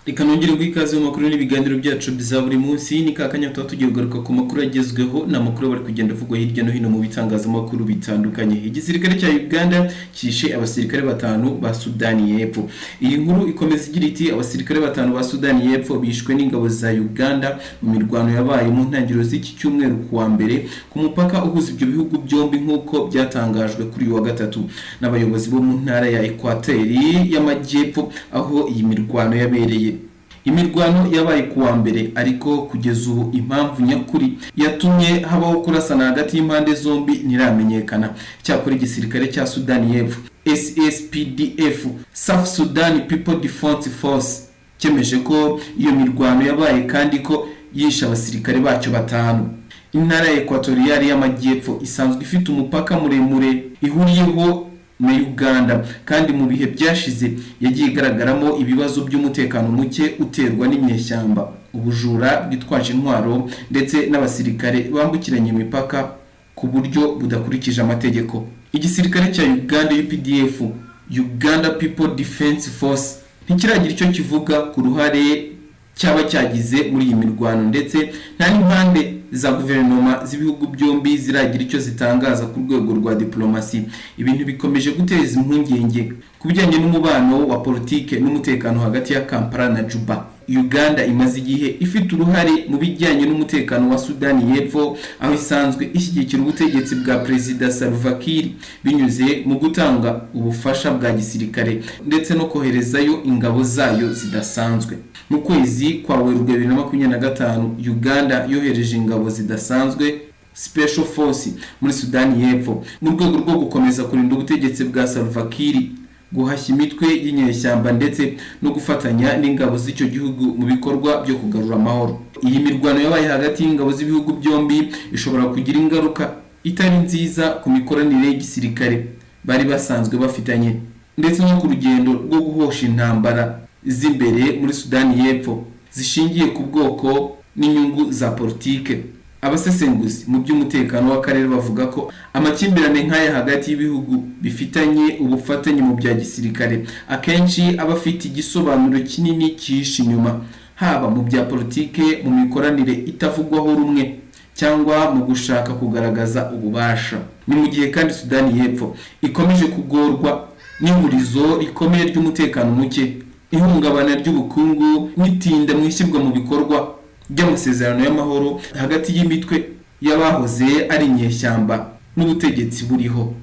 Reka nongere gwikaze mu makuru n'ibiganiro byacu bya buri munsi ni kakanya tugiye kugaruka ku makuru agezweho na makuru bari kugenda avugwa hirya no hino mu bitangazamakuru bitandukanye. Igisirikare cya Uganda kishe abasirikare batanu ba Sudani y'Epfo. Iyi nkuru ikomeza igira iti abasirikare batanu ba Sudani y'Epfo bishwe n'ingabo za Uganda mu mirwano yabaye mu ntangiriro z'iki cyumweru kuwa mbere ku mupaka uhuza ibyo bihugu byombi nk'uko byatangajwe kuri uyu wa gatatu n'abayobozi bo mu ntara ya Equateur y'Amajyepfo aho iyi mirwano yabereye. Imirwano yabaye kuwa mbere ariko kugeza ubu impamvu nyakuri yatumye habaho kurasana hagati y'impande zombi ntiramenyekana. Cyakora igisirikare cya Sudani y'Epfo SSPDF South Sudan People Defense Force cyemeje ko iyo mirwano yabaye kandi ko yishe abasirikare bacyo batanu. Intara ya Equatorial y'Amajyepfo isanzwe ifite umupaka muremure ihuriyeho na Uganda kandi mu bihe byashize yagiye igaragaramo ibibazo by'umutekano muke uterwa n'imyeshyamba, ubujura bwitwaje intwaro ndetse n'abasirikare bambukiranye imipaka ku buryo budakurikije amategeko. Igisirikare cya Uganda UPDF Uganda People Defense Force ntikiragira icyo kivuga ku ruhare cyaba cyagize muri iyi mirwano ndetse nta n'impande za guverinoma z'ibihugu byombi ziragira icyo zitangaza ku rwego rwa diplomasi. Ibintu bikomeje guteza impungenge ku bijyanye n'umubano wa politike n'umutekano hagati ya Kampala na Juba. Uganda imaze igihe ifite uruhare mu bijyanye n'umutekano wa Sudani y'Epfo aho isanzwe ishyigikira ubutegetsi bwa Perezida Salva Kiir binyuze mu gutanga ubufasha bwa gisirikare ndetse no koherezayo ingabo zayo zidasanzwe. Mu kwezi kwa Werurwe 2025 Uganda yohereje ingabo zidasanzwe Special Force muri Sudani y'Epfo mu rwego rwo gukomeza kurinda ubutegetsi bwa Salva Kiir, guhashya imitwe y'inyeshyamba ndetse no gufatanya n'ingabo z'icyo gihugu mu bikorwa byo kugarura amahoro. Iyi mirwano yabaye hagati y'ingabo z'ibihugu byombi ishobora kugira ingaruka itari nziza ku mikoranire y'igisirikare bari basanzwe bafitanye ndetse no ku rugendo rwo guhosha intambara z'imbere muri Sudani y'Epfo zishingiye ku bwoko n'inyungu za politike. Abasesenguzi mu by'umutekano w'akarere bavuga ko amakimbirane nk'aya hagati y'ibihugu bifitanye ubufatanye mu bya gisirikare akenshi aba afite igisobanuro kinini kihishe inyuma, haba mu bya politike, mu mikoranire itavugwaho rumwe cyangwa mu gushaka kugaragaza ububasha. Ni mu gihe kandi Sudani y'Epfo ikomeje kugorwa n'ihurizo rikomeye ry'umutekano muke, ihungabana ry'ubukungu n'itinda mu ishyirwa mu bikorwa by'amasezerano y'amahoro hagati y'imitwe y'abahoze ari inyeshyamba n'ubutegetsi buriho.